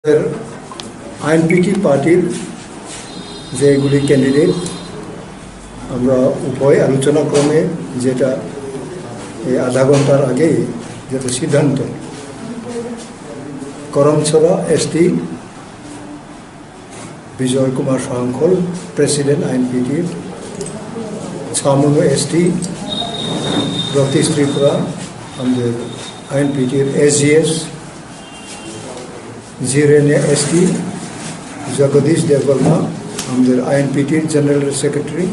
INPT পার্টির যেগুলি candidate আমরা উভয় আলোচনাক্রমে যেটা এই আধা ঘন্টার আগে যেটা সিদ্ধান্ত করমছড়া এসটি বিজয় কুমার সাংখল প্রেসিডেন্ট আইএনপিটির, ছামনু এসটি রতীশ ত্রিপুরা আমাদের আইএনপিটির এসজিএস, জিরেনিয়া এসটি জগদীশ দেববর্মা আমাদের আইএনপিটির জেনারেল সেক্রেটারি,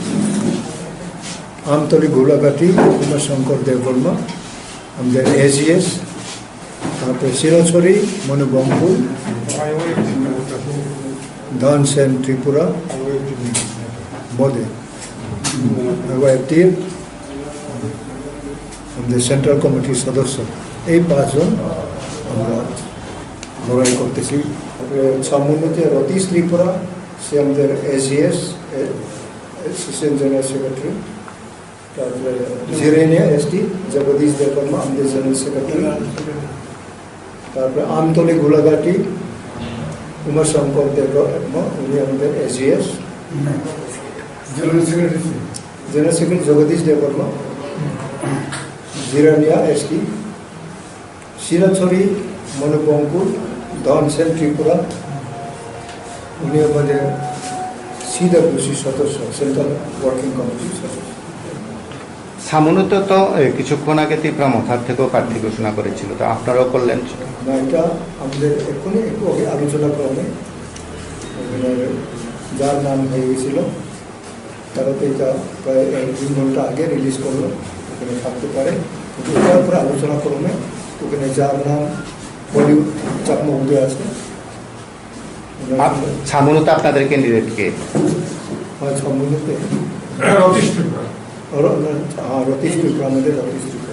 আমতলী গোলাঘাটি উমাশঙ্কর দেববর্মা আমাদের এসজিএস, তারপরে শিলছড়ি মনুবঙ্কুল ধন সেন ত্রিপুরা বোধে ওয়াইটির আমাদের সেন্ট্রাল কমিটির সদস্য। এই পাঁচজন আমরা লড়াই করতেছি। ছামনুতে রতীশ ত্রিপুরা, সে আমাদের এসজিএস অ্যাসিস্ট্যান্ট জেনারেল সেক্রেটারি। তারপরে জিরেনিয়া এসটি জগদীশ দেববর্মা আমাদের জেনারেল সেক্রেটারি। তারপরে আমতলী গোলাঘাটি উমাশঙ্কর দেববর্মা উনি আমাদের SGS. General secretary Jagadish Debbarma. Jirania ST, Shilachhari Manubankul Dhan Sen Tripura উনি আমাদের সিডব্লিউসি সদস্য, সেন্ট্রাল ওয়ার্কিং কমিটির সদস্য। সামনুতে তো কিছুক্ষণ আগে ত্রিপুরা মথার থেকেও প্রার্থী ঘোষণা করেছিল, তো আপনারাও করলেন না? এটা আমাদের এক্ষুনি একটু আলোচনা ক্রমে যার নাম হয়ে গেছিল তারা তো এটা প্রায় 1-2 ঘন্টা আগে রিলিজ করলো, ওখানে থাকতে পারে। কিন্তু এটার উপরে আলোচনা ক্রমে ওখানে যার নাম বলিউড চাকমা উদয় আছে। সামনুতে আপনাদের ক্যান্ডিডেটকে ছামনুতে রতীশ ত্রিপুরা আমাদের রতীশ ত্রিপুরা।